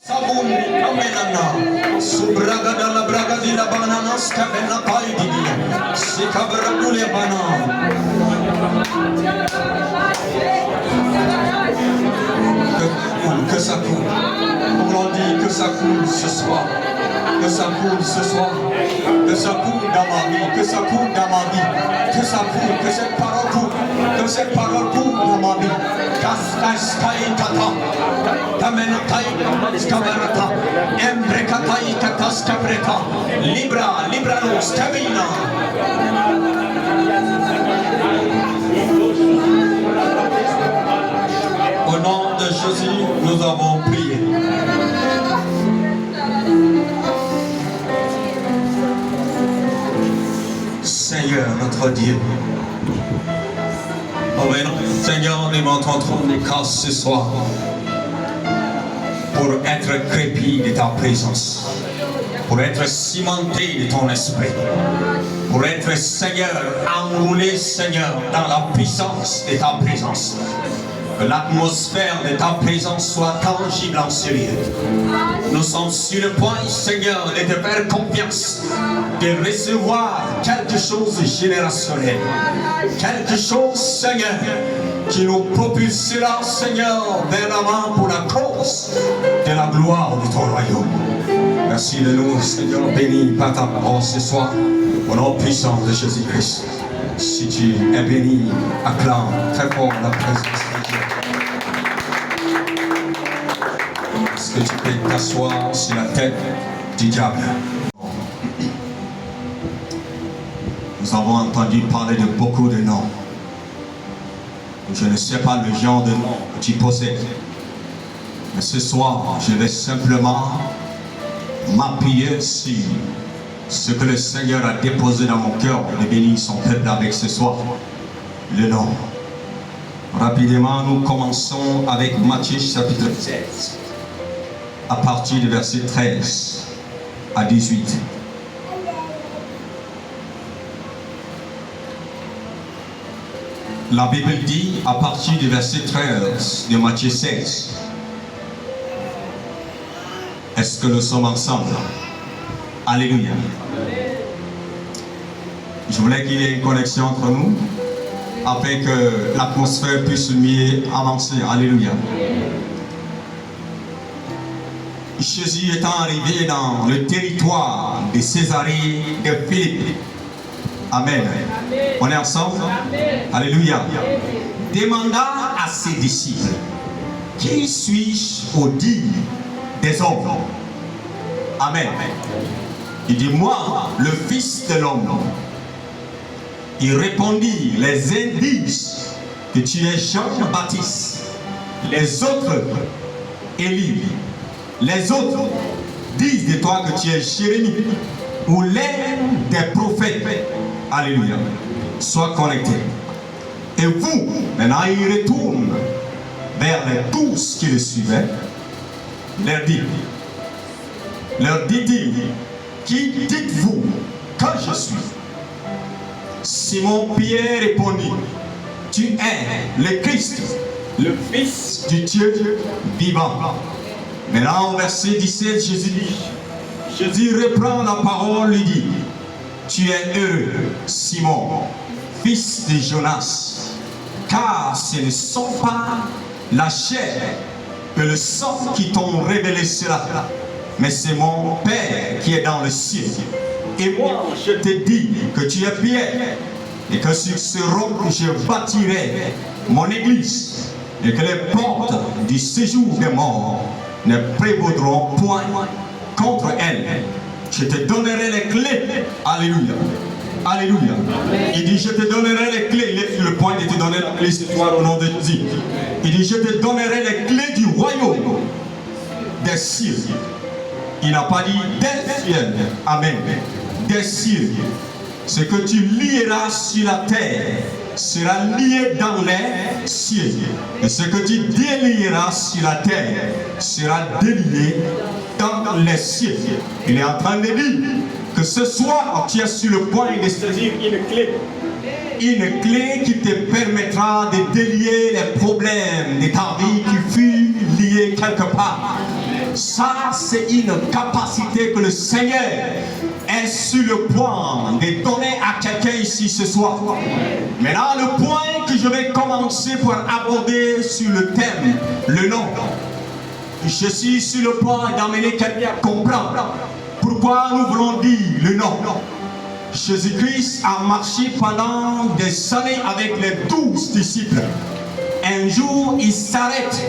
Sabun kamenana subraga dalla braga di la banana scavella pai di Dio si cavrà le banane que ça coule on leur dit que ça coule ce soir que ça coule ce soir que ça coule dans ma vie que ça coule dans ma vie que ça coule que cette parole coule que cette parole coule dans ma vie kaskai kata tamenatai skaverata embrekatai kataskabreta libra no stamina. Au nom de Jésus, nous avons prié. Seigneur, notre Dieu, Seigneur, nous m'entendrons des cas ce soir pour être crépus de ta présence, pour être cimentés de ton esprit, pour être, Seigneur, enroulé, Seigneur, dans la puissance de ta présence. Que l'atmosphère de ta présence soit tangible en ce lieu. Nous sommes sur le point, Seigneur, de te faire confiance, de recevoir quelque chose de générationnel. Quelque chose, Seigneur, qui nous propulsera, Seigneur, vers l'avant pour la cause de la gloire de ton royaume. Merci de nous, Seigneur, béni par ta parole ce soir, au nom puissant de Jésus-Christ. Si tu es béni, acclame très fort la présence de Dieu. Est-ce que tu peux t'asseoir sur la tête du diable? Nous avons entendu parler de beaucoup de noms. Je ne sais pas le genre de nom que tu possèdes. Mais ce soir, je vais simplement m'appuyer sur ce que le Seigneur a déposé dans mon cœur de bénir son peuple avec ce soir. Le nom. Rapidement, nous commençons avec Matthieu chapitre 16. À partir du verset 13 à 18. La Bible dit à partir du verset 13 de Matthieu 16. Est-ce que nous sommes ensemble? Alléluia. Je voulais qu'il y ait une connexion entre nous afin que l'atmosphère puisse mieux avancer. Alléluia. Jésus étant arrivé dans le territoire de Césarée de Philippe. Amen. On est ensemble? Alléluia. Demanda à ses disciples, qui suis-je au dit des hommes? Amen. Il dit, moi, le Fils de l'homme. Il répondit, les uns disent que tu es Jean-Baptiste, les autres Élie, les autres disent de toi que tu es Jérémie ou l'un des prophètes. Alléluia. Sois connecté. Et vous, maintenant il retourne vers les 12 qui le suivaient. Leur dit-il, qui dites-vous que je suis? Simon-Pierre répondit, tu es le Christ, le Fils du Dieu vivant. Maintenant, au verset 17, Jésus reprend la parole, lui dit, tu es heureux, Simon, fils de Jonas, car ce ne sont pas la chair et le sang qui t'ont révélé cela, mais c'est mon Père qui est dans le ciel. Et moi, je te dis que tu es Pierre, et que sur ce roc je bâtirai mon église, et que les portes du séjour des morts ne prévaudront point contre elle. Je te donnerai les clés. Alléluia. Alléluia. Il dit, je te donnerai les clés. Il est sur le point de te donner la clé ce soir au nom de Jésus. Il dit, je te donnerai les clés du royaume des cieux. Il n'a pas dit des cieux. Amen. Des cieux. Ce que tu lieras sur la terre sera lié dans les cieux. Et ce que tu délieras sur la terre sera délié dans les cieux. Il est en train de dire que ce soir, tu es sur le point de saisir une clé. Une clé qui te permettra de délier les problèmes de ta vie qui fut liée quelque part. Ça, c'est une capacité que le Seigneur est sur le point de donner à quelqu'un ici ce soir. Maintenant, le point que je vais commencer pour aborder sur le thème, le nom. Je suis sur le point d'amener quelqu'un à comprendre pourquoi nous voulons dire le nom. Jésus-Christ a marché pendant des années avec les 12 disciples. Un jour, il s'arrête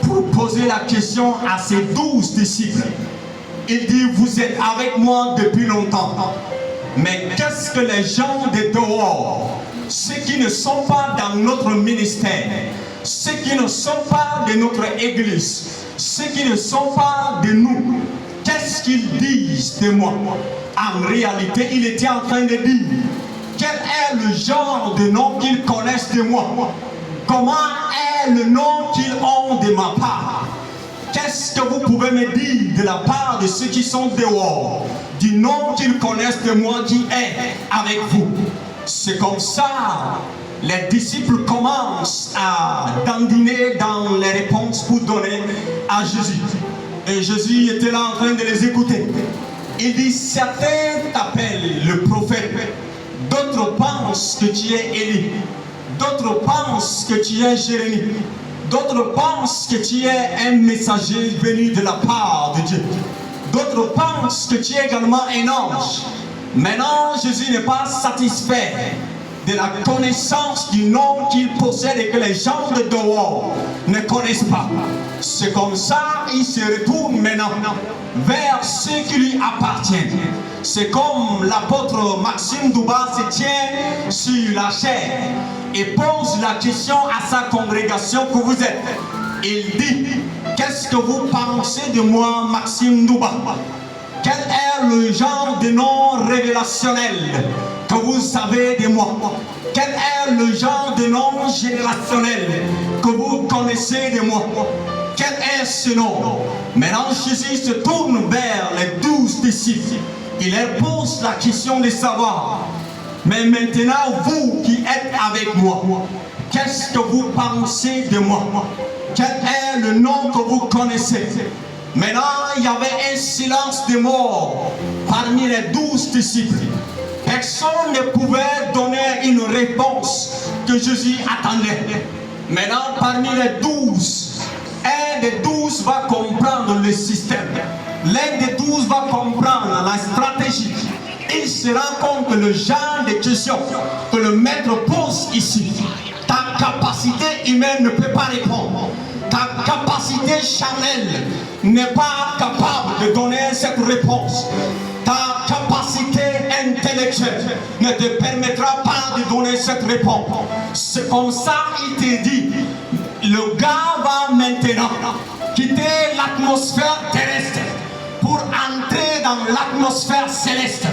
pour poser la question à ses 12 disciples. Il dit, vous êtes avec moi depuis longtemps. Mais qu'est-ce que les gens de dehors, ceux qui ne sont pas dans notre ministère, ceux qui ne sont pas de notre église, ceux qui ne sont pas de nous, qu'est-ce qu'ils disent de moi? En réalité, il était en train de dire, quel est le genre de nom qu'ils connaissent de moi? Comment est le nom qu'ils ont de ma part? Qu'est-ce que vous pouvez me dire de la part de ceux qui sont dehors, du nom qu'ils connaissent de moi qui est avec vous? C'est comme ça, les disciples commencent à dandiner dans les réponses pour donner à Jésus. Et Jésus était là en train de les écouter. Il dit, certains t'appellent le prophète, d'autres pensent que tu es Élie, d'autres pensent que tu es Jérémie, d'autres pensent que tu es un messager venu de la part de Dieu, d'autres pensent que tu es également un ange. Maintenant, Jésus n'est pas satisfait de la connaissance du nom qu'il possède et que les gens de dehors ne connaissent pas. C'est comme ça qu'il se retourne maintenant vers ceux qui lui appartiennent. C'est comme l'apôtre Maxime Douba se tient sur la chair et pose la question à sa congrégation que vous êtes. Il dit, qu'est-ce que vous pensez de moi, Maxime Douba? Quel est le genre de nom révélationnel que vous avez de moi? Quel est le genre de nom générationnel que vous connaissez de moi? Quel est ce nom? Maintenant, Jésus se tourne vers les 12 disciples. Il leur pose la question de savoir, mais maintenant, vous qui êtes avec moi, qu'est-ce que vous pensez de moi? Quel est le nom que vous connaissez? Maintenant, il y avait un silence de mort parmi les 12 disciples. Personne ne pouvait donner une réponse que Jésus attendait. Maintenant, parmi les 12, un des 12 va comprendre le système. L'un des 12 va comprendre la stratégie. Il se rend compte que le genre de questions que le maître pose ici, ta capacité humaine ne peut pas répondre. Ta capacité charnelle n'est pas capable de donner cette réponse. Ta capacité intellectuelle ne te permettra pas de donner cette réponse. C'est comme ça qu'il te dit, le gars va maintenant quitter l'atmosphère terrestre pour entrer dans l'atmosphère céleste.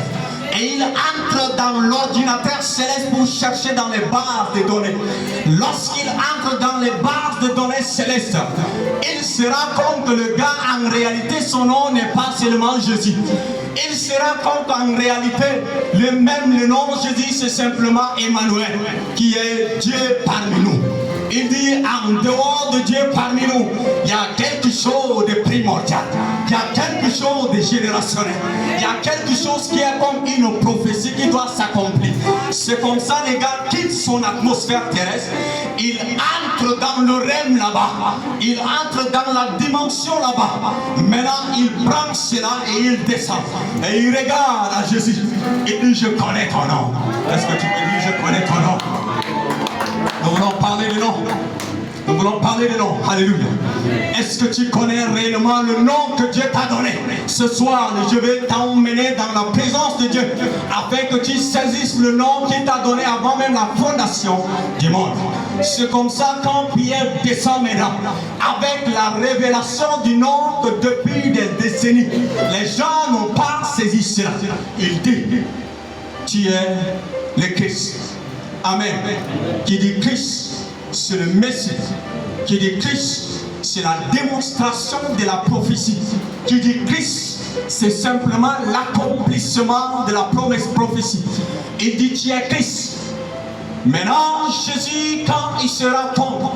Et il entre dans l'ordinateur céleste pour chercher dans les bases de données. Lorsqu'il entre dans les bases de données célestes, il se rend compte que le gars, en réalité, son nom n'est pas seulement Jésus. Il se rend compte qu'en réalité, le nom Jésus, c'est simplement Emmanuel, qui est Dieu parmi nous. Il dit, en dehors de Dieu parmi nous, il y a quelque chose de primordial. Il y a quelque chose de générationnel. Il y a quelque chose qui est comme une prophétie qui doit s'accomplir. C'est comme ça, les gars quittent son atmosphère terrestre. Il entre dans le règne là-bas. Il entre dans la dimension là-bas. Maintenant, il prend cela et il descend. Et il regarde à Jésus. Il dit, je connais ton nom. Est-ce que tu peux dire, je connais ton nom? Nous voulons parler de nom. Nous voulons parler de nom. Alléluia. Est-ce que tu connais réellement le nom que Dieu t'a donné? Ce soir, je vais t'emmener dans la présence de Dieu afin que tu saisisses le nom qu'il t'a donné avant même la fondation du monde. C'est comme ça quand Pierre descend maintenant avec la révélation du nom que depuis des décennies, les gens n'ont pas saisi cela. Il dit, tu es le Christ. Amen. Qui dit Christ, c'est le Messie. Qui dit Christ, c'est la démonstration de la prophétie. Qui dit Christ, c'est simplement l'accomplissement de la promesse prophétie. Il dit tu es Christ. Maintenant, Jésus, quand il se rend compte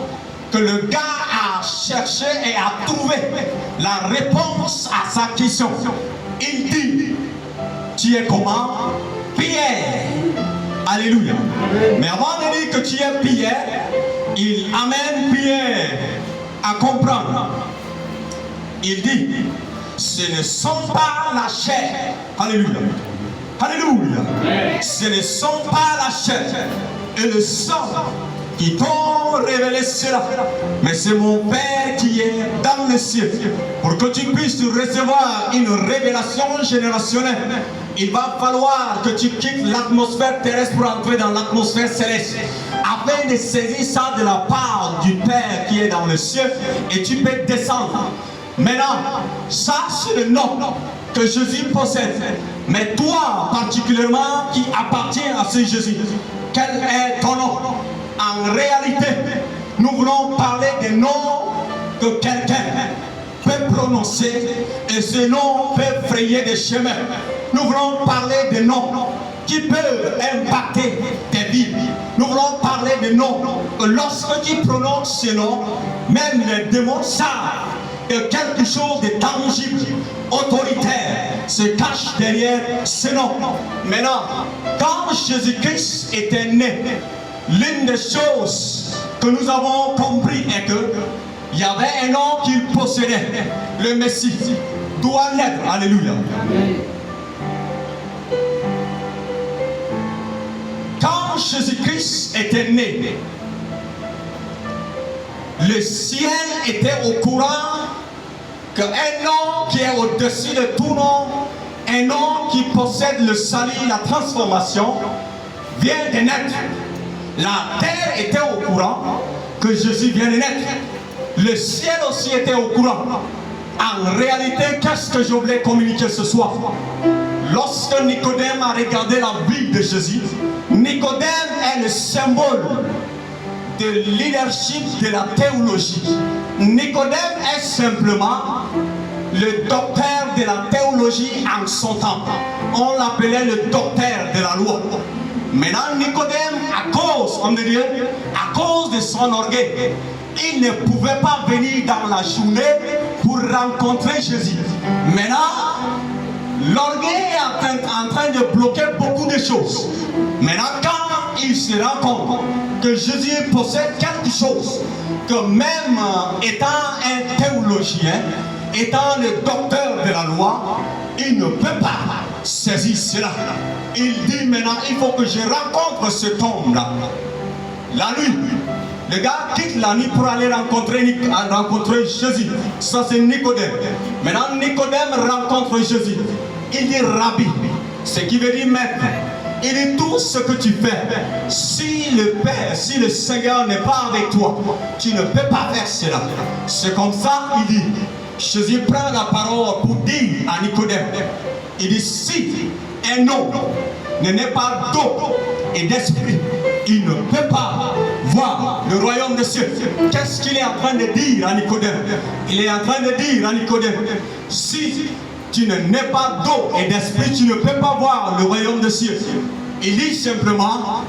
que le gars a cherché et a trouvé la réponse à sa question. Il dit, tu es comment? Pierre. Alléluia. Mais avant de dire que tu es Pierre, il amène Pierre à comprendre. Il dit, ce ne sont pas la chair. Alléluia. Alléluia. Ce ne sont pas la chair et le sang qui t'ont révélé cela, mais c'est mon Père qui est dans le ciel. Pour que tu puisses recevoir une révélation générationnelle, il va falloir que tu quittes l'atmosphère terrestre pour entrer dans l'atmosphère céleste, afin de saisir ça de la part du Père qui est dans le ciel, et tu peux descendre. Maintenant, ça c'est le nom que Jésus possède. Mais toi, particulièrement, qui appartiens à ce Jésus, quel est ton nom? En réalité, nous voulons parler des noms que quelqu'un peut prononcer, et ce nom peut frayer des chemins. Nous voulons parler des noms qui peuvent impacter tes vies. Nous voulons parler des noms que lorsque tu prononces ces noms, même les démons savent que quelque chose de tangible, autoritaire, se cache derrière ce nom. Maintenant, quand Jésus-Christ était né, l'une des choses que nous avons compris est que il y avait un nom qu'il possédait, le Messie doit l'être. Alléluia. Quand Jésus-Christ était né, le ciel était au courant qu'un nom qui est au-dessus de tout nom, un nom qui possède le salut, la transformation, vient de naître. La terre était au courant que Jésus vient de naître. Le ciel aussi était au courant. En réalité, qu'est-ce que je voulais communiquer ce soir? Lorsque Nicodème a regardé la vie de Jésus, Nicodème est le symbole de leadership de la théologie. Nicodème est simplement le docteur de la théologie en son temps. On l'appelait le docteur de la loi. Maintenant, Nicodème, à cause de son orgueil, il ne pouvait pas venir dans la journée pour rencontrer Jésus. Maintenant, l'orgueil est en train de bloquer beaucoup de choses. Maintenant, quand il se rend compte que Jésus possède quelque chose, que même étant un théologien, étant le docteur de la loi, il ne peut pas saisir cela. Il dit maintenant, il faut que je rencontre cet homme-là. La nuit, le gars quitte la nuit pour aller rencontrer Jésus. Ça c'est Nicodème. Maintenant Nicodème rencontre Jésus. Il dit Rabbi, ce qui veut dire maître. Il dit tout ce que tu fais, si le Père, si le Seigneur n'est pas avec toi, tu ne peux pas faire cela. C'est comme ça, il dit. Jésus prend la parole pour dire à Nicodème, il dit si un homme ne naît pas d'eau et d'esprit, il ne peut pas voir le royaume des cieux. Qu'est-ce qu'il est en train de dire à Nicodème? Il est en train de dire à Nicodème, si tu ne nais pas d'eau et d'esprit, tu ne peux pas voir le royaume des cieux. Il dit simplement,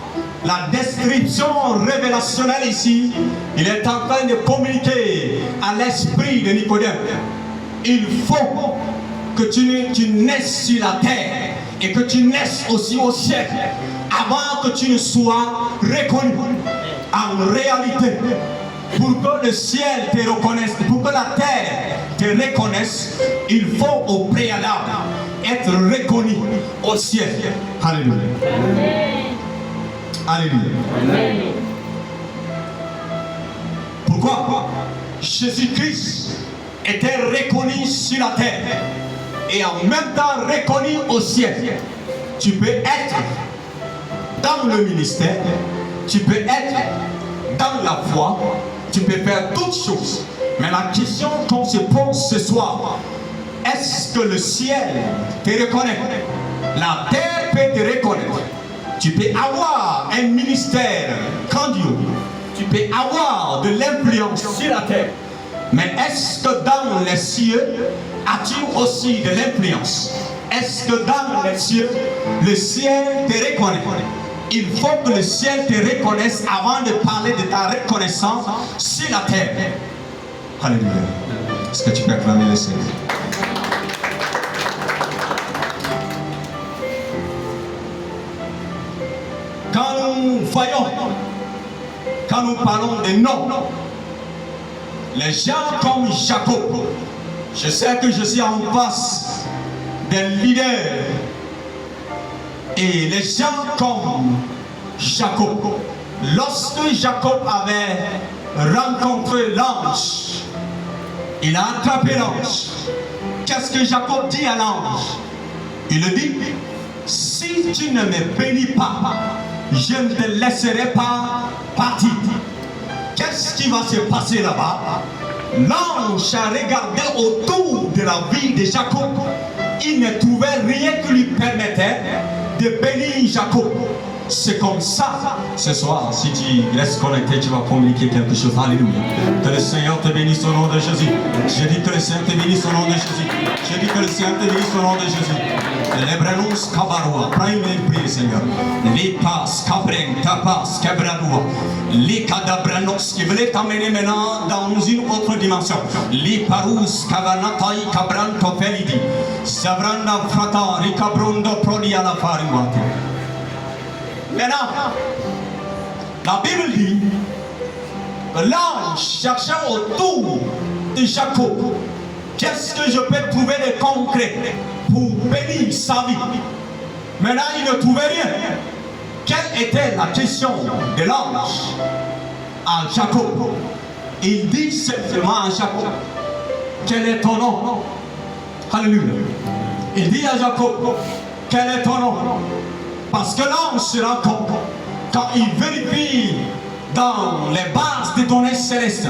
la description révélationnelle ici, il est en train de communiquer à l'esprit de Nicodème. Il faut que tu naisses sur la terre et que tu naisses aussi au ciel avant que tu ne sois reconnu. En réalité, pour que le ciel te reconnaisse, pour que la terre te reconnaisse, il faut au préalable être reconnu au ciel. Alléluia. Alléluia. Pourquoi? Jésus-Christ était reconnu sur la terre et en même temps reconnu au ciel. Tu peux être dans le ministère, tu peux être dans la foi, tu peux faire toutes choses. Mais la question qu'on se pose ce soir, est-ce que le ciel te reconnaît? La terre peut te reconnaître. Tu peux avoir un ministère grandiose, tu peux avoir de l'influence sur la terre. Mais est-ce que dans les cieux, as-tu aussi de l'influence? Est-ce que dans les cieux, le ciel te reconnaît? il faut que le ciel te reconnaisse avant de parler de ta reconnaissance sur la terre. Alléluia. Est-ce que tu peux acclamer le Seigneur? Quand nous voyons, quand nous parlons des noms, les gens comme Jacob, je sais que je suis en face des leaders, et les gens comme Jacob, lorsque Jacob avait rencontré l'ange, il a attrapé l'ange. Qu'est-ce que Jacob dit à l'ange? Il lui dit, si tu ne me bénis pas, je ne te laisserai pas partir. Qu'est-ce qui va se passer là-bas? L'ange a regardé autour de la vie de Jacob. Il ne trouvait rien qui lui permettait de bénir Jacob. C'est comme ça. Ce soir, si tu restes connecté, tu vas communiquer quelque chose. Alléluia. Que le Seigneur te bénisse au nom de Jésus. Je dis que le Seigneur te bénisse au nom de Jésus. Je dis que le Seigneur te bénisse au nom de Jésus. Lebranus kabarua. Prends une prière, Seigneur. Lipas kabren tapas kabranua. Likadabranos qui voulait t'amener maintenant dans une autre dimension. Liparus kabanatai kabran tofelidi. Savranda frata rikabrondo prodiala fariwati. Maintenant, la Bible dit que l'ange cherchait autour de Jacob. Qu'est-ce que je peux trouver de concret pour bénir sa vie? Maintenant, il ne trouvait rien. Quelle était la question de l'ange à Jacob? Il dit simplement à Jacob, quel est ton nom? Alléluia. Il dit à Jacob, quel est ton nom? Parce que l'ange se rend compte, quand il vérifie dans les bases des données célestes,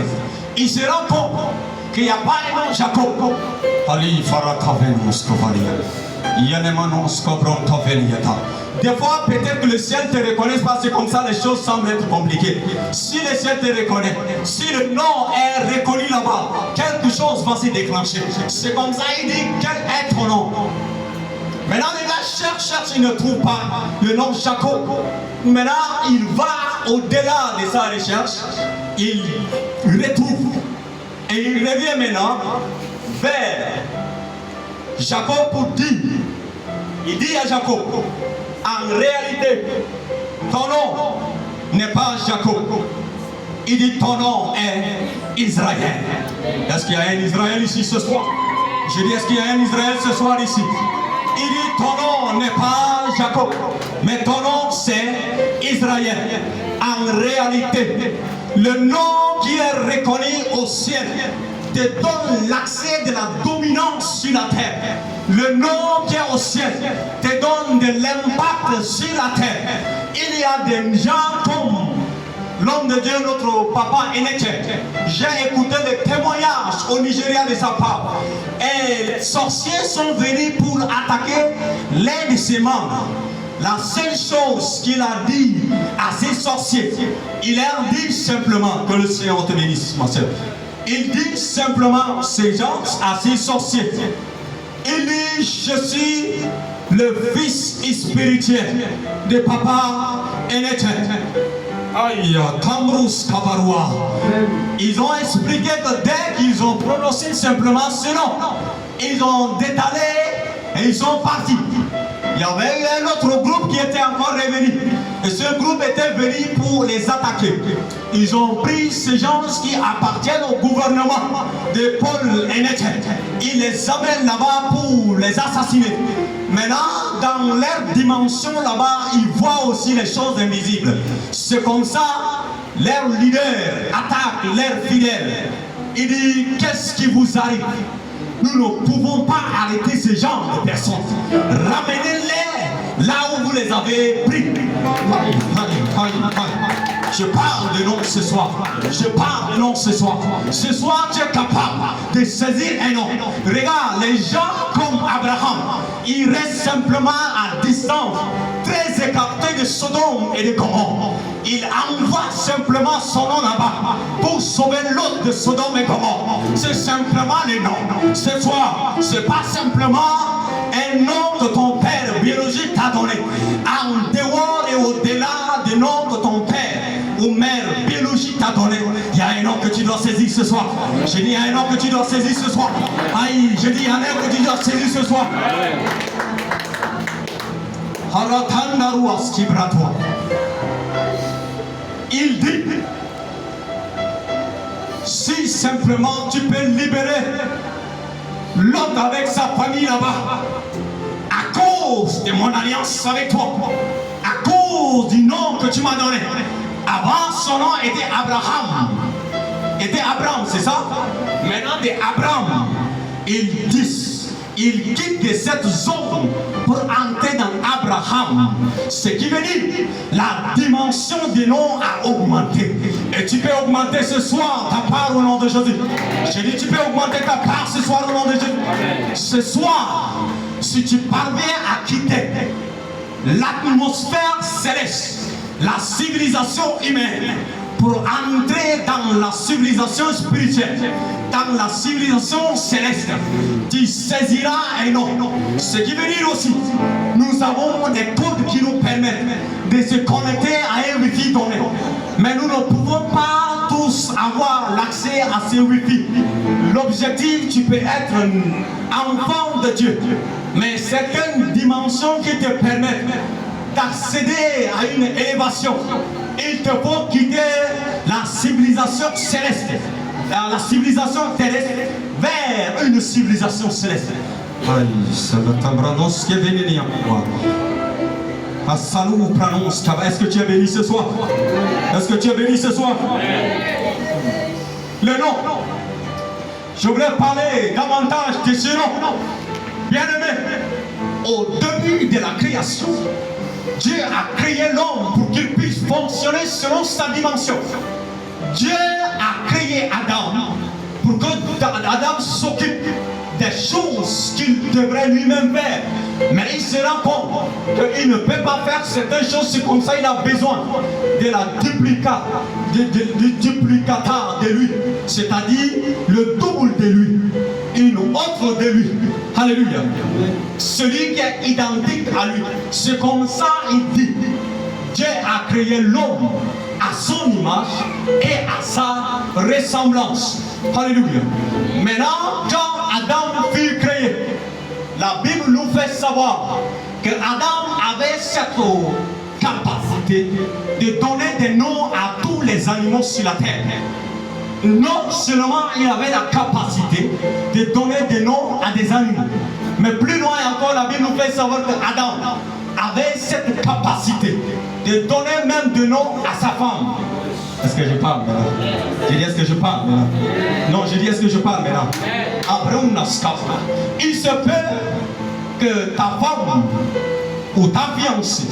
il se rend compte qu'il n'y a pas de nom Jacob. Des fois, peut-être que le ciel ne te reconnaisse pas, c'est comme ça, les choses semblent être compliquées. Si le ciel te reconnaît, si le nom est reconnu là-bas, quelque chose va se déclencher. C'est comme ça, il dit, quel est ton nom? Maintenant, les gars cherchent, il ne trouve pas le nom Jacob. Maintenant, il va au-delà de sa recherche, il retrouve. Et il revient maintenant vers Jacob pour dire, il dit à Jacob, en réalité, ton nom n'est pas Jacob. Il dit, ton nom est Israël. Est-ce qu'il y a un Israël ici ce soir? Je dis, est-ce qu'il y a un Israël ce soir ici? Il dit, ton nom n'est pas Jacob, mais ton nom c'est Israël. En réalité, le nom qui est reconnu au ciel te donne l'accès de la dominance sur la terre. Le nom qui est au ciel te donne de l'impact sur la terre. Il y a des gens comme l'homme de Dieu, notre papa Eneke. J'ai écouté des témoignages au Nigeria de sa part. Et les sorciers sont venus pour attaquer l'un de ses membres. La seule chose qu'il a dit à ces sorciers, il leur dit simplement, que le Seigneur te bénisse, ma soeur. Il dit simplement ces gens à ces sorciers. Il dit, je suis le fils spirituel de papa Eneke. Aïe, Tamrous Kabarua. Ils ont expliqué que dès qu'ils ont prononcé simplement ce nom, ils ont détalé et ils sont partis. Il y avait un autre groupe qui était encore revenu. Et ce groupe était venu pour les attaquer. Ils ont pris ces gens qui appartiennent au gouvernement de Paul Eneke. Ils les amènent là-bas pour les assassiner. Maintenant, dans leur dimension là-bas, ils voient aussi les choses invisibles. C'est comme ça, leur leader attaque leurs fidèles. Il dit, qu'est-ce qui vous arrive? Nous ne pouvons pas arrêter ce genre de personnes. Ramenez-les là où vous les avez pris. Je parle de nom ce soir. Je parle de nom ce soir. Ce soir, tu es capable de saisir un nom. Regarde, les gens comme Abraham, ils restent simplement à distance, très écartés de Sodome et de Gomorrhe. Il envoie simplement son nom là-bas pour sauver l'autre de Sodome et Gomorrhe. C'est simplement le nom. Ce soir, ce n'est pas simplement un nom que ton père biologique t'a donné. En dehors et au-delà des noms que ton père ou mère biologique t'a donné, il y a un nom que tu dois saisir ce soir. J'ai dit, il y a un nom que tu dois saisir ce soir. Aïe, j'ai dit, il y a un nom que tu dois saisir ce soir. Il dit, si simplement tu peux libérer l'homme avec sa famille là-bas, à cause de mon alliance avec toi, à cause du nom que tu m'as donné. Avant, son nom était Abraham. C'est ça? Maintenant, de Abraham, il quitte de cette zone pour entrer dans Abraham. Ce qui veut dire, la dimension des noms a augmenté. Et tu peux augmenter ce soir ta part au nom de Jésus. J'ai dit, tu peux augmenter ta part ce soir au nom de Jésus. Ce soir, si tu parviens à quitter l'atmosphère céleste, la civilisation humaine, pour entrer dans la civilisation spirituelle, dans la civilisation céleste, tu saisiras un nom. Ce qui veut dire aussi, nous avons des codes qui nous permettent de se connecter à un Wi-Fi donné. Mais nous ne pouvons pas tous avoir l'accès à ce Wi-Fi. L'objectif, tu peux être un enfant de Dieu, mais certaines dimensions qui te permettent d'accéder à une élévation, il te faut quitter la civilisation céleste, la civilisation terrestre, vers une civilisation céleste. Est-ce que tu es béni ce soir? Est-ce que tu es béni ce soir? Le nom. Je voulais parler davantage de ce nom. Bien-aimé, au début de la création, Dieu a créé l'homme pour qu'il puisse fonctionner selon sa dimension. Dieu a créé Adam pour que Adam s'occupe des choses qu'il devrait lui-même faire. Mais il se rend compte qu'il ne peut pas faire certaines choses, c'est comme ça il a besoin de la du duplicata de lui, c'est-à-dire le double de lui, une autre de lui. Alléluia. Celui qui est identique à lui. C'est comme ça il dit. Dieu a créé l'homme à son image et à sa ressemblance. Alléluia. Maintenant, quand Adam fut créé, la Bible nous fait savoir que Adam avait cette capacité de donner des noms à tous les animaux sur la terre. Non seulement il avait la capacité de donner des noms à des animaux, mais plus loin encore, la Bible nous fait savoir que Adam avait cette capacité de donner même des noms à sa femme. Est-ce que je parle maintenant? J'ai dit, est-ce que je parle maintenant? Non, j'ai dit, est-ce que je parle maintenant? Il se peut que ta femme ou ta fiancée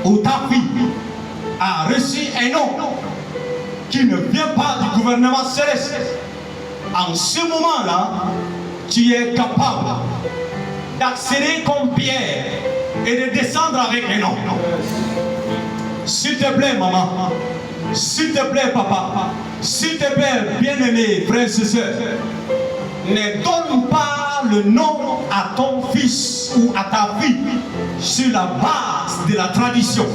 ou ta fille a reçu un nom qui ne vient pas du gouvernement céleste. En ce moment-là, tu es capable d'accéder comme Pierre et de descendre avec un nom. S'il te plaît, maman. S'il te plaît, papa. S'il te plaît, bien-aimé, frères et sœurs. Ne donne pas le nom à ton fils ou à ta fille sur la base de la tradition.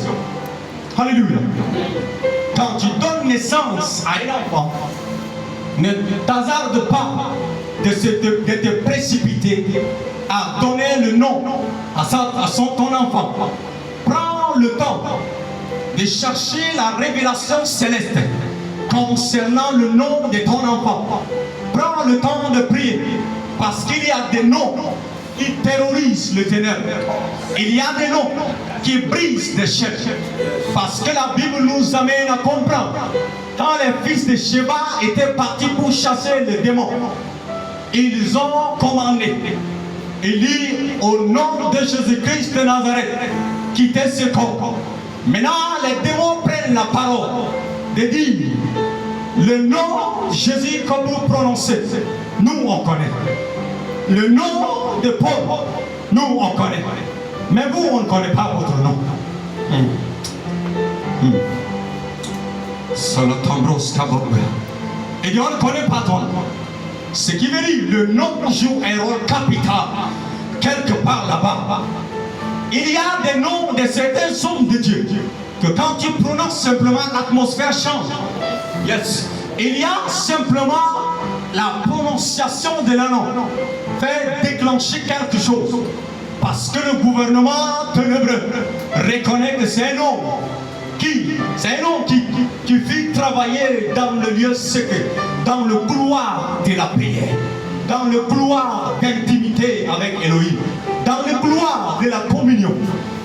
Alléluia. Quand tu donnes naissance à un enfant, ne t'hasarde pas de te précipiter à donner le nom à ton enfant. Prends le temps de chercher la révélation céleste concernant le nom de ton enfant. Prends le temps de prier, parce qu'il y a des noms qui terrorisent le ténèbre. Il y a des noms qui brisent des chaînes. Parce que la Bible nous amène à comprendre. Quand les fils de Sheba étaient partis pour chasser les démons, ils ont commandé. Il dit, au nom de Jésus-Christ de Nazareth, quittez ce corps. Maintenant, les démons prennent la parole de dire, le nom Jésus que vous prononcez, nous on connaît. Le nom de Paul, nous on connaît. Mais vous, on ne connaît pas votre nom. Et Dieu, on ne connaît pas ton nom. Ce qui veut dire, le nom joue un rôle capital quelque part là-bas. Il y a des noms de certains hommes de Dieu que quand tu prononces simplement, l'atmosphère change. Yes. Il y a simplement la prononciation de leur nom fait déclencher quelque chose. Parce que le gouvernement ténébreux reconnaît que c'est un homme qui fit travailler dans le lieu secret, dans le couloir de la prière, dans le couloir d'intimité avec Elohim, dans le couloir de la communion.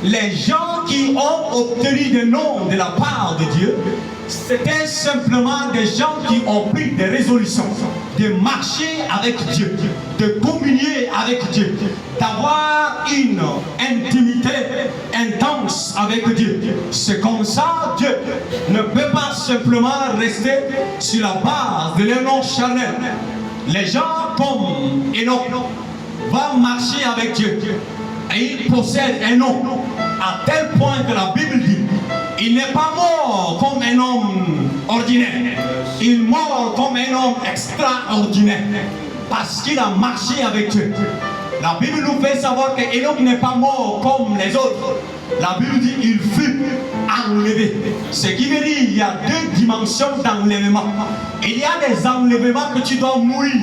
Les gens qui ont obtenu des noms de la part de Dieu, c'était simplement des gens qui ont pris des résolutions de marcher avec Dieu, de communier avec Dieu, d'avoir une intimité intense avec Dieu. C'est comme ça, Dieu ne peut pas simplement rester sur la base de leur nom charnel. Les gens comme Enoch vont marcher avec Dieu et ils possèdent un nom à tel point que la Bible dit il n'est pas mort comme un homme ordinaire. Il mort comme un homme extraordinaire. Parce qu'il a marché avec Dieu. La Bible nous fait savoir que Enoch n'est pas mort comme les autres. La Bible dit il fut enlevé. Ce qui veut dire qu'il y a deux dimensions d'enlèvement. Il y a des enlèvements que tu dois mourir.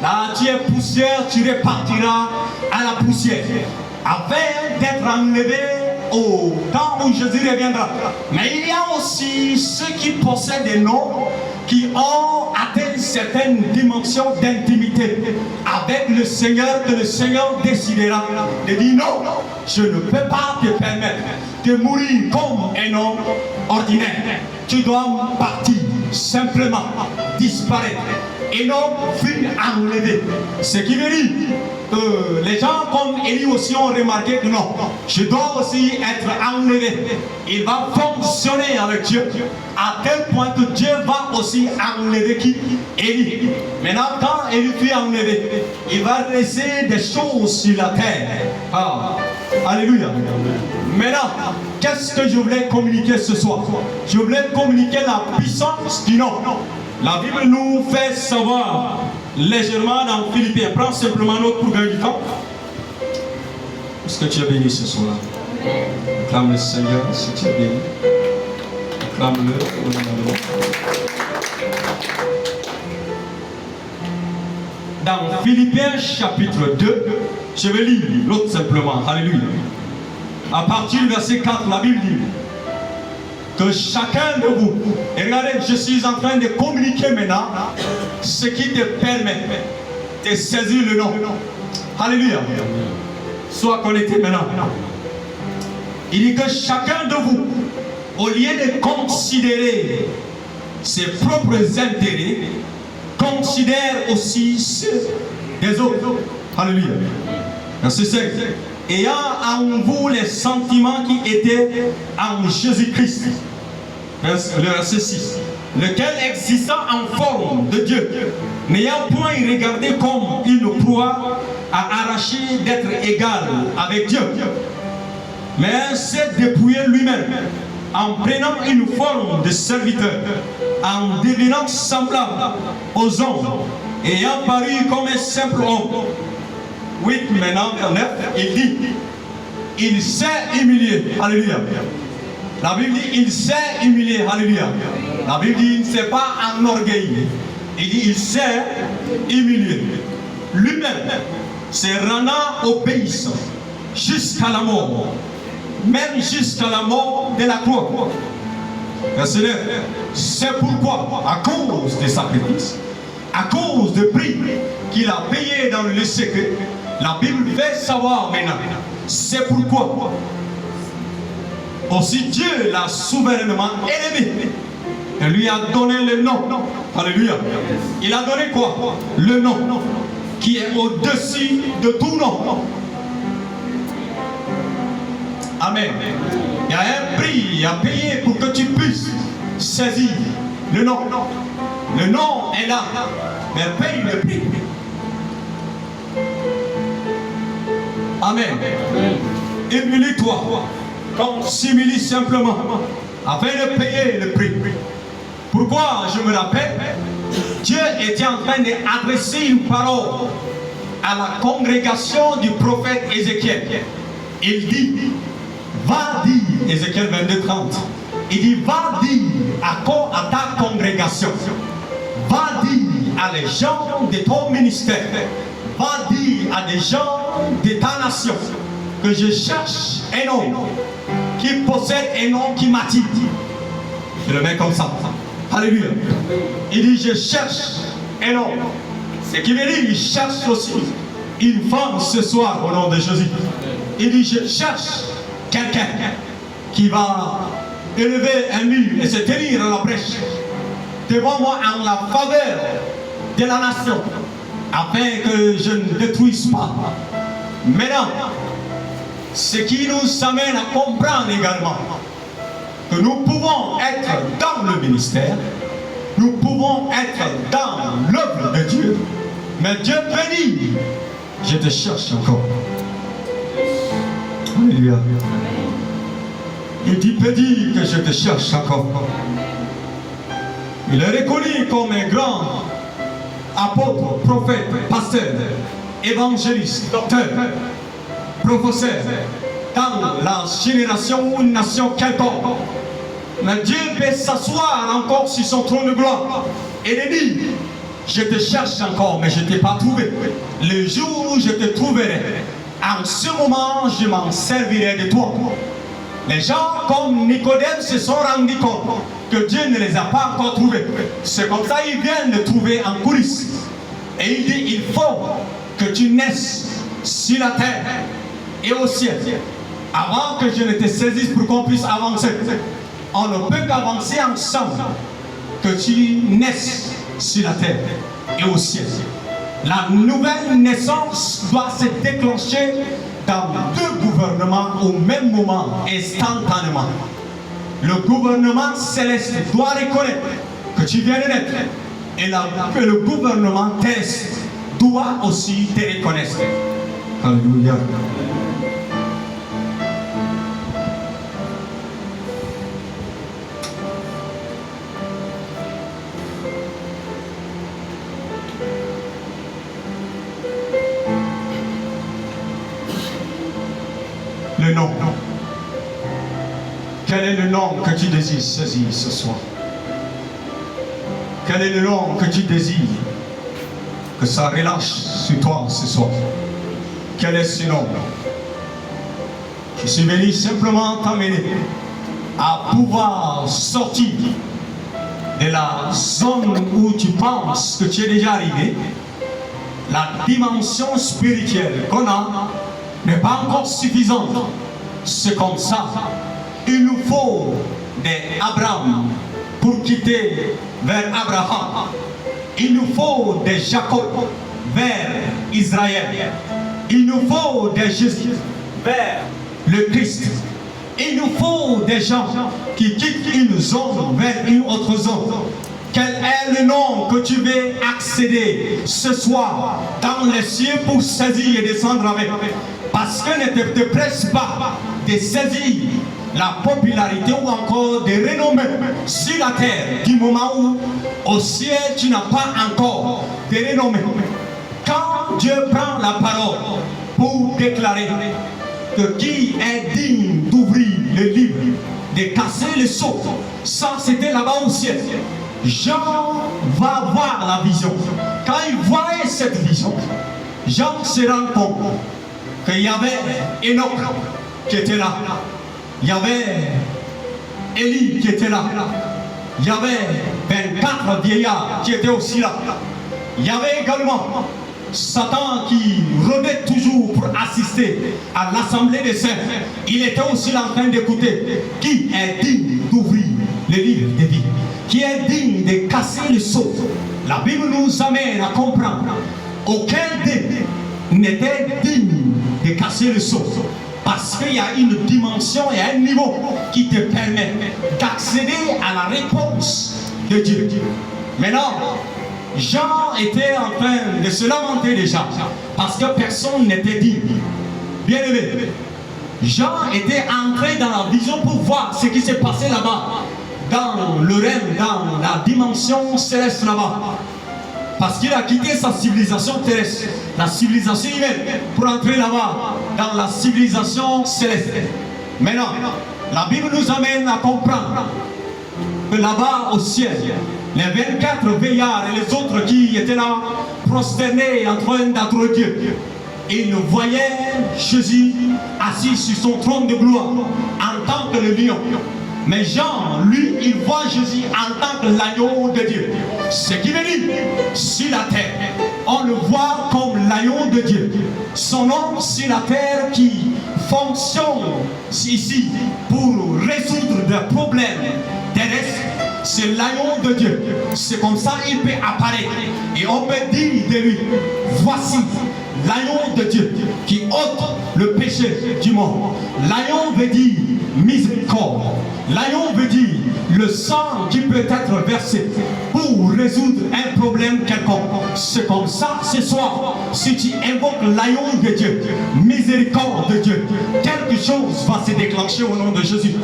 Là tu es poussière, tu repartiras à la poussière. Afin d'être enlevé au temps où Jésus reviendra. Mais il y a aussi ceux qui possèdent des noms qui ont atteint certaines dimensions d'intimité avec le Seigneur, que le Seigneur décidera de dire non, je ne peux pas te permettre de mourir comme un homme ordinaire. Tu dois partir, simplement disparaître. Et non, fut enlevé. Ce qui veut dire que les gens comme Élie aussi ont remarqué que non, je dois aussi être enlevé. Il va fonctionner avec Dieu à tel point que Dieu va aussi enlever qui? Élie. Maintenant, quand Élie fut enlevé, il va laisser des choses sur la terre. Ah. Alléluia. Maintenant, qu'est-ce que je voulais communiquer ce soir? Je voulais communiquer la puissance du nom. La Bible nous fait savoir légèrement dans Philippiens. Prends simplement notre pour gagner du temps. Est-ce que tu es béni ce soir? Acclame le Seigneur si tu es béni. Acclame-le. Dans Philippiens chapitre 2, je vais lire l'autre simplement. Alléluia. À partir du verset 4, la Bible dit que chacun de vous, et regardez, je suis en train de communiquer maintenant ce qui te permet de saisir le nom. Alléluia. Sois connecté maintenant. Il dit que chacun de vous, au lieu de considérer ses propres intérêts, considère aussi ceux des autres. Alléluia. Verset 5. Ayant en vous les sentiments qui étaient en Jésus-Christ. Le verset 6. Lequel existant en forme de Dieu, n'ayant point regardé comme une proie à arracher d'être égal avec Dieu, mais s'est dépouillé lui-même en prenant une forme de serviteur, en devenant semblable aux hommes, ayant paru comme un simple homme. 8 maintenant, 9, il dit, il s'est humilié. Alléluia. La Bible dit, il s'est humilié. Alléluia. La Bible dit, il ne s'est pas enorgueilli. Il dit, il s'est humilié. Lui-même, se rendant obéissant jusqu'à la mort. Même jusqu'à la mort de la croix. Verset 9. C'est pourquoi, à cause des sacrifices, à cause du prix qu'il a payé dans le secret, la Bible fait savoir maintenant. C'est pourquoi aussi Dieu l'a souverainement élevé. Et lui a donné le nom. Alléluia. Il a donné quoi? Le nom qui est au-dessus de tout nom. Amen. Il y a un prix à payer pour que tu puisses saisir le nom. Le nom est là, mais paye le prix. Amen. Humilie-toi, comme s'humilie simplement, afin de payer le prix. Pourquoi je me rappelle? Dieu était en train d'adresser une parole à la congrégation du prophète Ézéchiel. Il dit, va dire, Ézéchiel 22, 30, Il dit, va dire à ta congrégation, va dire à les gens de ton ministère, va dire à des gens de ta nation que je cherche un homme qui possède un nom qui m'attire. Je le mets comme ça. Alléluia. Il dit, je cherche un homme. Ce qui veut dire, il cherche aussi une femme ce soir au nom de Jésus. Il dit, je cherche quelqu'un qui va élever un mur et se tenir à la brèche devant moi en la faveur de la nation, afin que je ne détruise pas. Maintenant, ce qui nous amène à comprendre également que nous pouvons être dans le ministère, nous pouvons être dans l'œuvre de Dieu, mais Dieu peut dire, je te cherche encore. Alléluia. Il peut dire que je te cherche encore. Il est reconnu comme un grand apôtre, prophète, pasteur, évangéliste, docteur, professeur dans la génération ou une nation quelconque. Mais Dieu peut s'asseoir encore sur son trône de gloire et lui dire, je te cherche encore, mais je ne t'ai pas trouvé. Le jour où je te trouverai, en ce moment, je m'en servirai de toi. Les gens comme Nicodème se sont rendus compte que Dieu ne les a pas encore trouvés. C'est comme ça qu'ils viennent le trouver en coulisses. Et il dit, il faut que tu naisses sur la terre et au ciel, avant que je ne te saisisse pour qu'on puisse avancer. On ne peut qu'avancer ensemble, que tu naisses sur la terre et au ciel. La nouvelle naissance doit se déclencher dans deux gouvernements au même moment, instantanément. Le gouvernement céleste doit reconnaître que tu viens de naître, et que le gouvernement terrestre doit aussi te reconnaître. Alléluia. Le nom. Quel est le nom que tu désires saisir ce soir? Quel est le nom que tu désires que ça relâche sur toi ce soir? Quel est ce nom? Je suis venu simplement t'amener à pouvoir sortir de la zone où tu penses que tu es déjà arrivé. La dimension spirituelle qu'on a n'est pas encore suffisante. C'est comme ça. Il nous faut des Abraham pour quitter vers Abraham. Il nous faut des Jacob vers Israël. Il nous faut des Jésus vers le Christ. Il nous faut des gens qui quittent une zone vers une autre zone. Quel est le nom que tu veux accéder ce soir dans les cieux pour saisir et descendre avec? Parce que ne te presse pas de saisir la popularité ou encore de renommée sur la terre du moment où au ciel tu n'as pas encore de renommée. Quand Dieu prend la parole pour déclarer que qui est digne d'ouvrir le livre, de casser le sceau, ça c'était là-bas au ciel. Jean va voir la vision. Quand il voyait cette vision, Jean se rend compte qu'il y avait Enoch qui était là. Il y avait Élie qui était là. Il y avait 24 vieillards qui étaient aussi là. Il y avait également Satan qui rôdait toujours pour assister à l'assemblée des saints. Il était aussi en train d'écouter qui est digne d'ouvrir le livre de vie, qui est digne de casser le sceau. La Bible nous amène à comprendre aucun d'eux n'était digne de casser le sceau. Parce qu'il y a une dimension et un niveau qui te permet d'accéder à la réponse de Dieu. Maintenant, Jean était en train de se lamenter déjà parce que personne n'était digne. Bien aimé, Jean était entré dans la vision pour voir ce qui s'est passé là-bas, dans le règne, dans la dimension céleste là-bas. Parce qu'il a quitté sa civilisation terrestre, la civilisation humaine, pour entrer là-bas, dans la civilisation céleste. Maintenant, La Bible nous amène à comprendre que là-bas au ciel, les 24 veillards et les autres qui étaient là, prosternés en train d'adorer Dieu, ils voyaient Jésus assis sur son trône de gloire en tant que le lion. Mais Jean, lui, il voit Jésus en tant que l'agneau de Dieu. Ce qui veut dire, sur la terre, on le voit comme l'agneau de Dieu. Son nom sur la terre qui fonctionne ici pour résoudre des problèmes terrestres, c'est l'agneau de Dieu. C'est comme ça qu'il peut apparaître. Et on peut dire de lui, voici l'agneau de Dieu qui ôte le péché du monde. L'agneau veut dire miséricorde. L'agneau veut dire le sang qui peut être versé pour résoudre un problème quelconque. C'est comme ça ce soir, si tu invoques l'agneau de Dieu, miséricorde de Dieu, quelque chose va se déclencher au nom de Jésus.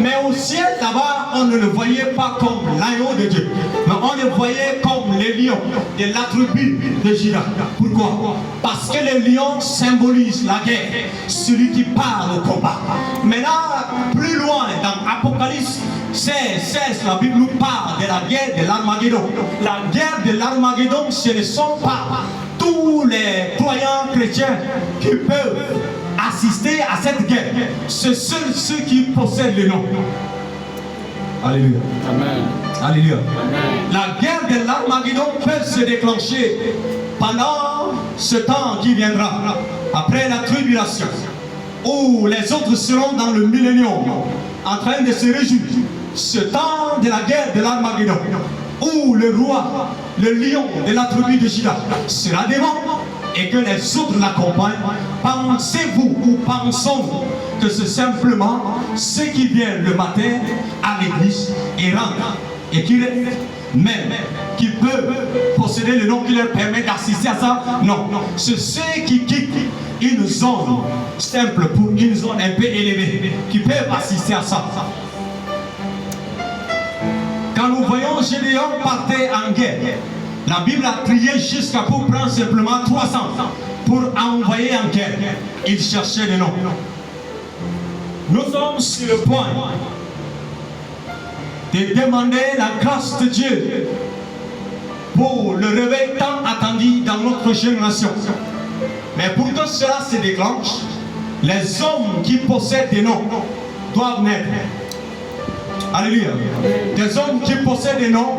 Mais au ciel là-bas, on ne le voyait pas comme l'agneau de Dieu, mais on le voyait comme les lions de la tribu de Juda. Pourquoi? Parce que les lions symbolisent la guerre, celui qui parle au combat. Mais là, plus loin dans Apocalypse 16, la Bible nous parle de la guerre de l'Armageddon. La guerre de l'Armageddon, ce ne sont pas tous les croyants chrétiens qui peuvent assister à cette guerre. C'est seuls ceux qui possèdent le nom. Alléluia. Amen. Alléluia. Amen. La guerre de l'Armageddon peut se déclencher pendant ce temps qui viendra, après la tribulation, où les autres seront dans le millénium, en train de se réjouir. Ce temps de la guerre de l'Armageddon, où le roi, le lion de la tribu de Juda sera devant et que les autres l'accompagnent. Pensez-vous ou pensons-nous que c'est simplement ceux qui viennent le matin à l'église et rentrent et qui même qui peuvent posséder le nom qui leur permet d'assister à ça? Non, c'est ceux qui quittent une zone simple pour une zone un peu élevée qui peuvent assister à ça. Quand nous voyons Gédéon partir en guerre, la Bible a prié jusqu'à pour prendre simplement 300 pour envoyer en guerre. Il cherchait le nom. Nous sommes sur le point de demander la grâce de Dieu pour le réveil tant attendu dans notre génération. Mais pour que cela se déclenche, les hommes qui possèdent des noms doivent naître. Alléluia. Des hommes qui possèdent des noms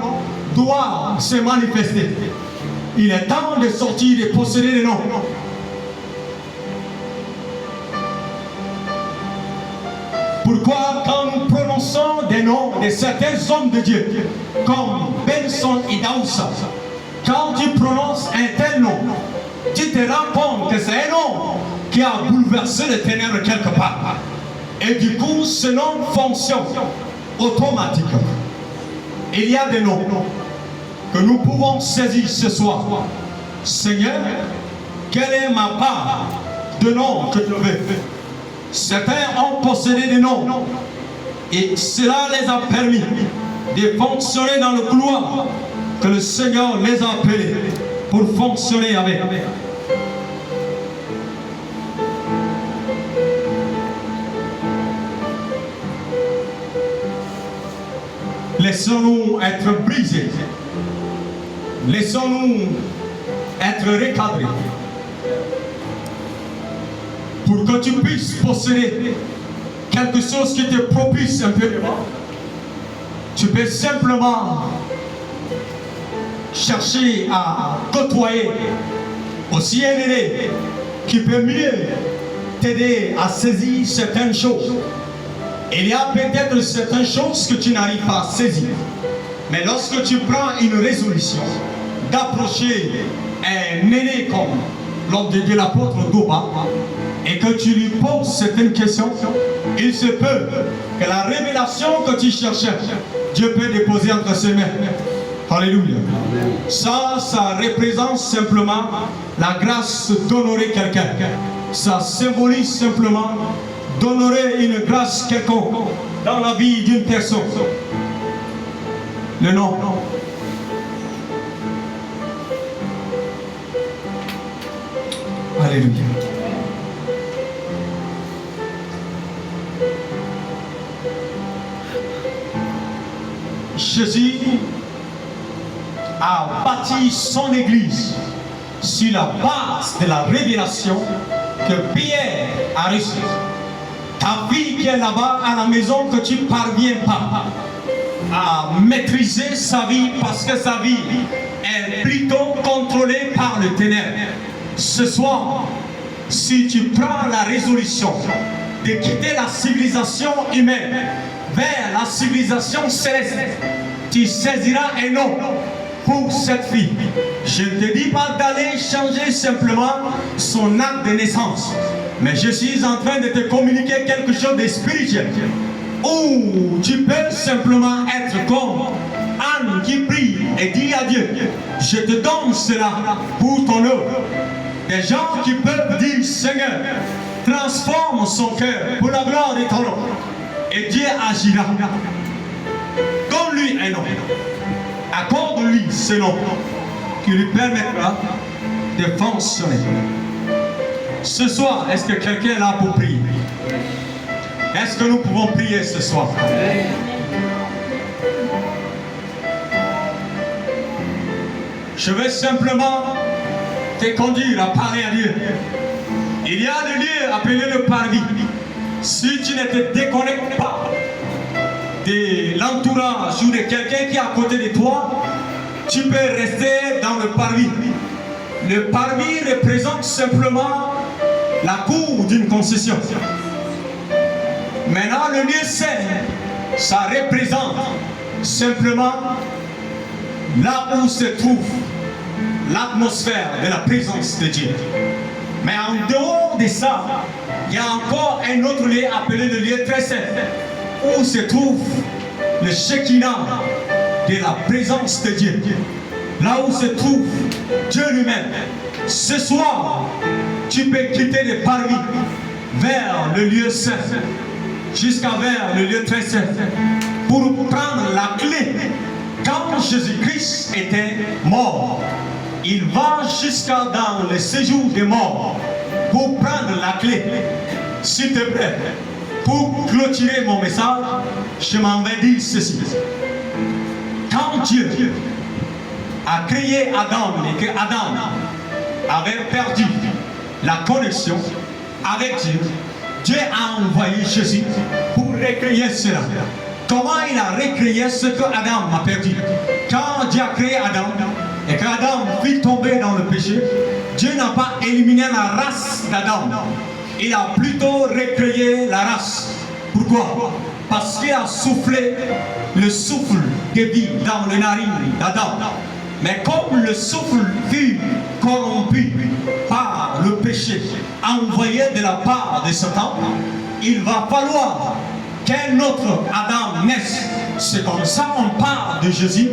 doivent se manifester. Il est temps de sortir et de posséder des noms. Pourquoi quand nous prononçons des noms de certains hommes de Dieu, comme Benson et Daoussa, quand tu prononces un tel nom, tu te rends compte que c'est un nom qui a bouleversé les ténèbres quelque part. Et du coup, ce nom fonctionne automatiquement. Il y a des noms que nous pouvons saisir ce soir. Seigneur, quelle est ma part de nom que je veux? Certains ont possédé des noms et cela les a permis de fonctionner dans le couloir que le Seigneur les a appelés pour fonctionner avec. Laissons-nous être brisés. Laissons-nous être recadrés. Pour que tu puisses posséder quelque chose qui te propice un peu devant, tu peux simplement chercher à côtoyer aussi un aîné qui peut mieux t'aider à saisir certaines choses. Il y a peut-être certaines choses que tu n'arrives pas à saisir. Mais lorsque tu prends une résolution d'approcher un aîné comme l'homme de Dieu, l'apôtre Goba, et que tu lui poses certaines questions, il se peut que la révélation que tu cherchais, Dieu peut déposer entre ses mains. Alléluia. Ça représente simplement la grâce d'honorer quelqu'un. Ça symbolise simplement d'honorer une grâce quelconque dans la vie d'une personne. Le nom. Alléluia. Jésus a bâti son église sur la base de la révélation que Pierre a reçue. Ta fille qui est là-bas à la maison, que tu ne parviens pas à maîtriser sa vie parce que sa vie est plutôt contrôlée par le ténèbre. Ce soir, si tu prends la résolution de quitter la civilisation humaine vers la civilisation céleste, tu saisiras un nom pour cette fille. Je ne te dis pas d'aller changer simplement son acte de naissance, mais je suis en train de te communiquer quelque chose de spirituel, où tu peux simplement être comme Anne qui prie et dit à Dieu, je te donne cela pour ton œuvre. Des gens qui peuvent dire, Seigneur, transforme son cœur pour la gloire de ton nom, et Dieu agira. Donne-lui un nom, accorde-lui ce nom qui lui permettra de fonctionner. Ce soir, est-ce que quelqu'un est là pour prier? Est-ce que nous pouvons prier ce soir? Je vais simplement te conduire à parler à Dieu. Il y a des lieux appelés le parvis. Si tu ne te déconnectes pas de l'entourage ou de quelqu'un qui est à côté de toi, tu peux rester dans le parvis. Le parvis représente simplement la cour d'une concession. Maintenant, le lieu saint, ça représente simplement là où se trouve l'atmosphère de la présence de Dieu. Mais en dehors de ça, il y a encore un autre lieu appelé le lieu très saint, où se trouve le Shekinah de la présence de Dieu. Là où se trouve Dieu lui-même. Ce soir, tu peux quitter le parvis vers le lieu saint, jusqu'à vers le lieu très saint, pour prendre la clé. Quand Jésus-Christ était mort, il va jusqu'à dans le séjour des morts pour prendre la clé. S'il te plaît, pour clôturer mon message, je m'en vais dire ceci. Quand Dieu a créé Adam et que Adam avait perdu la connexion avec Dieu, Dieu a envoyé Jésus pour recréer cela. Comment il a recréé ce que Adam a perdu? Quand Dieu a créé Adam et qu'Adam fit tomber dans le péché, Dieu n'a pas éliminé la race d'Adam. Il a plutôt recréé la race. Pourquoi? Parce qu'il a soufflé le souffle de vie dans les narines d'Adam. Mais comme le souffle fut corrompu par le péché envoyé de la part de Satan, il va falloir qu'un autre Adam naisse. C'est comme ça qu'on parle de Jésus,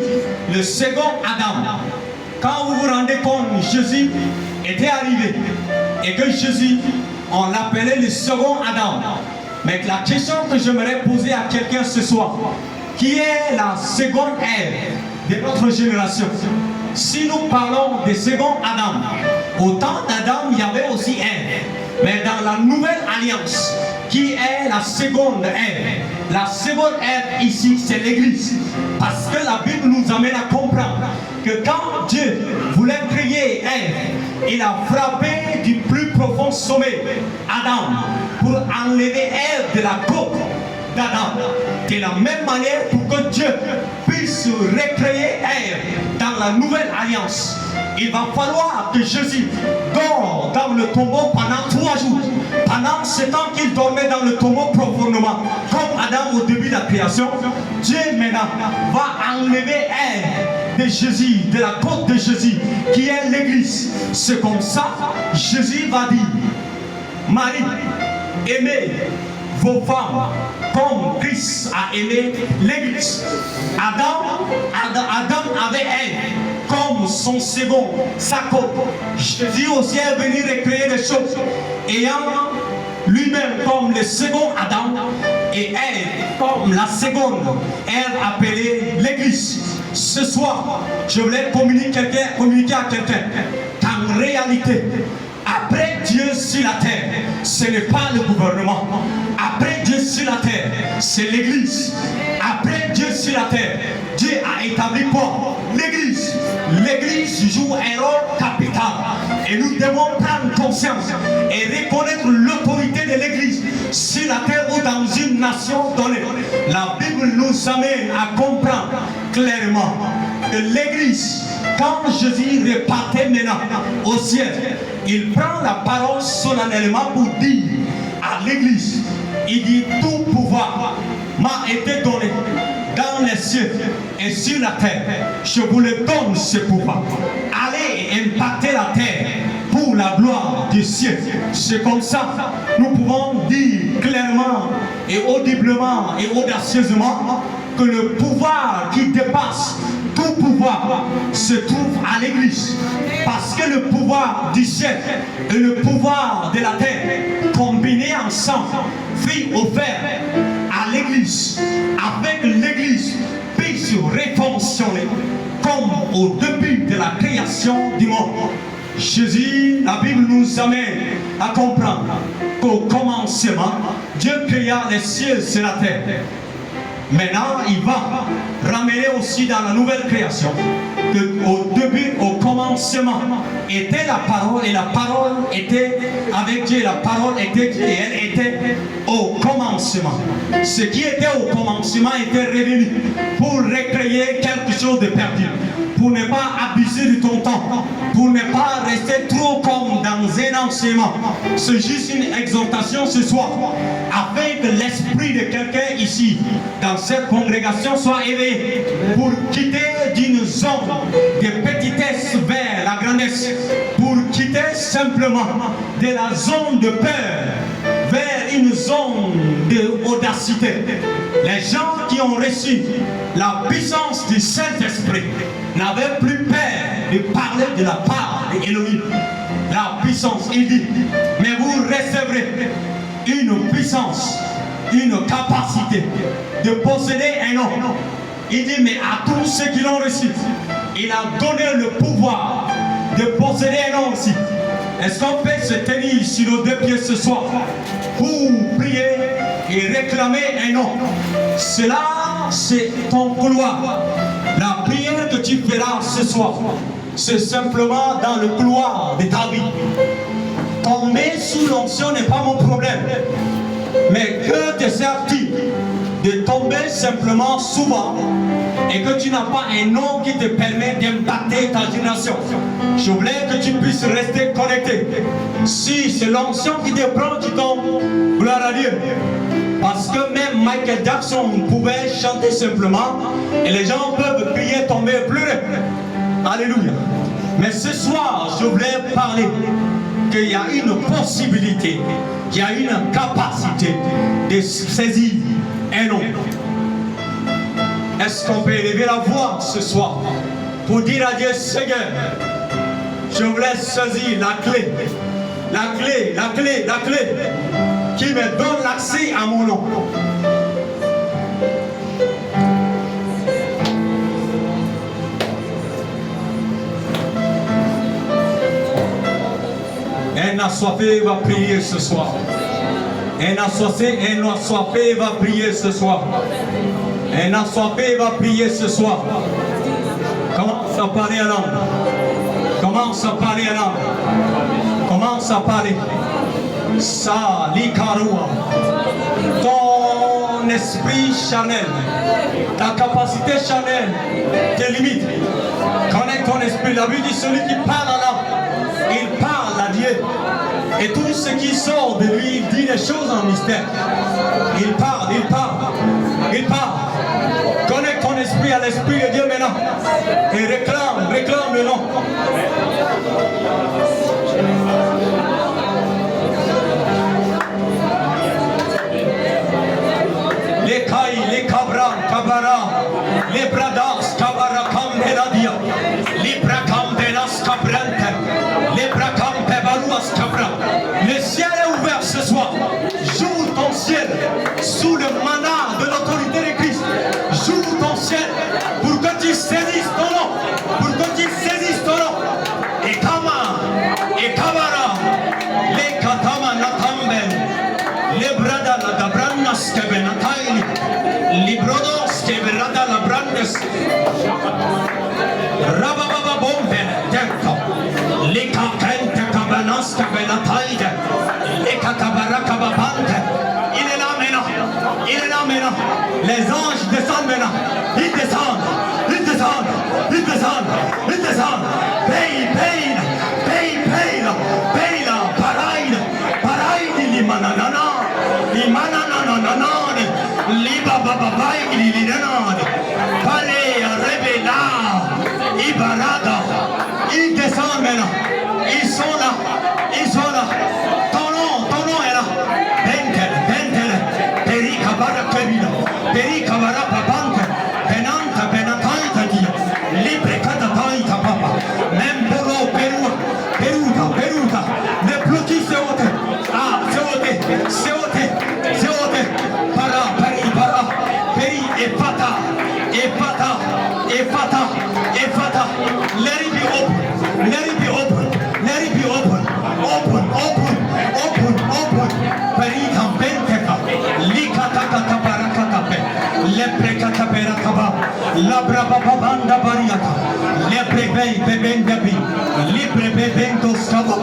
le second Adam. Quand vous vous rendez compte, Jésus était arrivé et que Jésus, on l'appelait le second Adam. Mais la question que j'aimerais poser à quelqu'un ce soir, qui est la seconde Ève de notre génération? Si nous parlons de second Adam, au temps d'Adam, il y avait aussi Ève. Mais dans la nouvelle alliance, qui est la seconde Ève? La seconde Ève ici, c'est l'Église. Parce que la Bible nous amène à comprendre que quand Dieu voulait créer Ève, il a frappé du plus profond sommet Adam pour enlever Ève de la côte d'Adam. De la même manière, pour que Dieu puisse recréer Ève dans la nouvelle alliance, il va falloir que Jésus dort dans le tombeau pendant 3 jours. Pendant ce temps qu'il dormait dans le tombeau profondément, comme Adam au début de la création, Dieu maintenant va enlever Ève de Jésus, de la côte de Jésus, qui est l'Église. C'est comme ça, Jésus va dire, Marie, aimez vos femmes comme Christ a aimé l'Église. Adam avait Ève comme son second, sa côte. Jésus aussi est venu recréer des choses, ayant lui-même comme le second Adam et Ève comme la seconde Ève appelée l'Église. Ce soir, je voulais communiquer à quelqu'un qu'en réalité, après Dieu sur la terre, ce n'est pas le gouvernement. Après Dieu sur la terre, c'est l'Église. Après Dieu sur la terre, Dieu a établi quoi? L'Église. L'Église joue un rôle capital. Et nous devons prendre conscience et reconnaître l'autorité de l'Église sur la terre ou dans une nation donnée. La Bible nous amène à comprendre clairement que l'Église, quand Jésus repartait maintenant au ciel, il prend la parole solennellement pour dire à l'Église, il dit tout pouvoir m'a été donné dans les cieux et sur la terre. Je vous le donne ce pouvoir. Allez impacter la terre pour la gloire du ciel. C'est comme ça nous pouvons dire clairement et audiblement et audacieusement que le pouvoir qui dépasse tout pouvoir se trouve à l'Église. Parce que le pouvoir du ciel et le pouvoir de la terre combinés ensemble fut offert à l'Église. Avec l'Église puisse réfonctionner comme au début de la création du monde. Jésus, la Bible nous amène à comprendre qu'au commencement, Dieu créa les cieux et la terre. Maintenant, il va ramener aussi dans la nouvelle création qu'au début, au commencement, était la parole et la parole était avec Dieu. La parole était Dieu et elle était au commencement. Ce qui était au commencement était revenu pour recréer quelque chose de perdu, pour ne pas abuser de ton temps, pour ne pas rester trop comme dans un enseignement. C'est juste une exhortation ce soir, afin que l'esprit de quelqu'un ici, dans cette congrégation, soit éveillé, pour quitter d'une zone de petitesse vers la grandesse, pour quitter simplement de la zone de peur vers une zone d'audacité. Les gens qui ont reçu la puissance du Saint-Esprit n'avaient plus peur de parler de la part d'Élohim. La puissance, il dit, mais vous recevrez une puissance, une capacité de posséder un nom. Il dit, mais à tous ceux qui l'ont reçu, il a donné le pouvoir de posséder un nom aussi. Est-ce qu'on peut se tenir sur nos deux pieds ce soir pour prier et réclamer un nom? Cela, c'est ton couloir. La prière que tu feras ce soir, c'est simplement dans le couloir de ta vie. Tomber sous l'onction n'est pas mon problème. Mais que te sert-il de tomber simplement souvent et que tu n'as pas un nom qui te permet d'impacter ta génération? Je voulais que tu puisses rester connecté. Si c'est l'onction qui te prend, tu tombes, gloire à Dieu. Parce que même Michael Jackson pouvait chanter simplement et les gens peuvent prier, tomber, pleurer. Alléluia. Mais ce soir, je voulais parler qu'il y a une possibilité, qu'il y a une capacité de saisir un nom. Est-ce qu'on peut élever la voix ce soir pour dire à Dieu, Seigneur, je voulais saisir la clé, la clé, la clé, la clé qui me donne l'accès à mon nom. Un assoiffé va prier ce soir. Un assoiffé va prier ce soir. Un assoiffé va prier ce soir. Commence à parler à l'âme. Commence à parler à l'âme. Commence à parler. Ça, l'Ikaroua. Ton esprit charnel, ta capacité charnelle te limite. Connais ton esprit. La vie dit celui qui parle à l'âme, il parle à Dieu. Et tout ce qui sort de lui, il dit des choses en mystère. Il parle, il parle, il parle. Connecte ton esprit à l'esprit de Dieu maintenant. Et réclame le nom. Les cailles, les cabras, cabara, les bradas, cabara, cambeladia, les bracambelas, cabrante, les bracambebaluas, cabra. Le ciel est ouvert ce soir. J'ouvre ton ciel sous le mandat de l'autorité de Christ. J'ouvre ton ciel pour que tu saisisses ton nom. Pour que tu saisisses ton nom. Et Kama, et Kabara, les Katama Natamben, les Brada, la Dabrana Manas que Benataili, Librodos que Verada la Brandes, Rababa Bombe, Tecto, Lika Kente Cabanas que Benataide, Lika Cabaraka Babante, il est là maintenant, il est là maintenant, les anges descendent maintenant, ils descendent, ils descendent, ils descendent, ils descendent, paye, paye, paye, paye, paye, paraide, paraide, limanana, limanana, libababaï, lilanade, palais, révéla, ibarada, ils descendent maintenant, ils sont là, ils sont là, ton nom est là, Bentel, Pericabara Kevina, Pericabara Papante, Benanta, Benataita Dia, Libre Catataita Papa, même Boro, Peruta, ne bloquez c'est ôté, c'est ôté, para, Peri, Efata, let it be open, let it be open, Peritam Penteka, Likataka Barakatape, Leprekata Berakaba, Labrababanda Bariata, Leprebe Bebendabi, Libre Bebendo Skabo,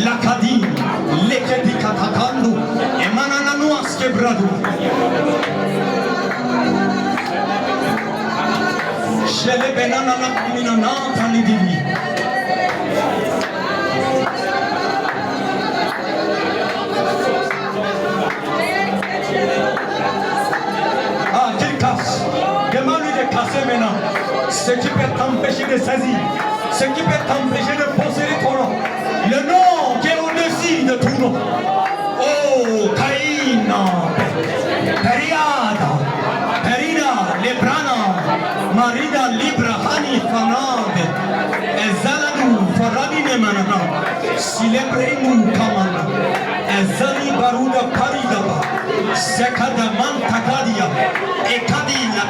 Lakadi, Lekedi Katakando, Emanananuas Quebrado. Shele Benana Minanata Lidivi. Demande-lui de casser maintenant ce qui peut t'empêcher de saisir, ce qui peut t'empêcher de posséder ton nom, le nom qui est au-dessus de tout nom. Oh, Kaina, Periada, Lebrana, Marida, Libra, Hani, Fanade, Ezaladu, Faradine Manana, Silebrenu Kamana, Ezali Baruda Paridaba, Sekada Mantakadia, Ekadi, la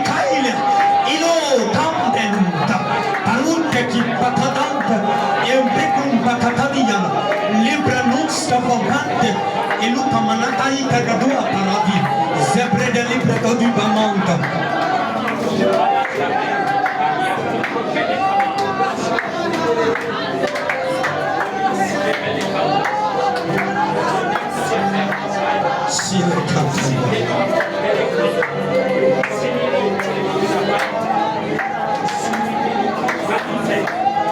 Kaile, Ilo Tandenta, Parunte qui patadante, et un becum pacatadia, Libra Nusta Fomante, et Luca Manataïta Gadua Paradi, Zebre de Libra du Bamanta.